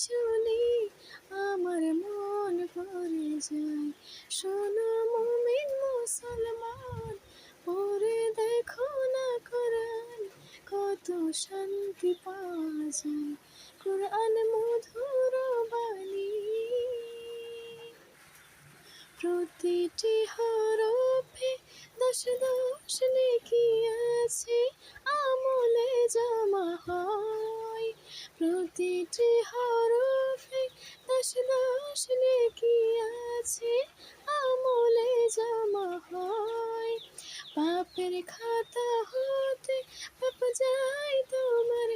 শুনি আমার মন ভরে যায়। শোনো মুমিন মুসলমান, পড়ে দেখো না কোরআন, কত শান্তি পাওয়া যায়। কোরআন মধুর বাণী, প্রতিটি হরফে দশ দশ নেকি আছে, আমলে জমা হয়। প্রতিটি হরফে দশ দশ নেকি আছে, আমলে জমা হয়। পাপের খাতা হতে পাপ যায় তোমার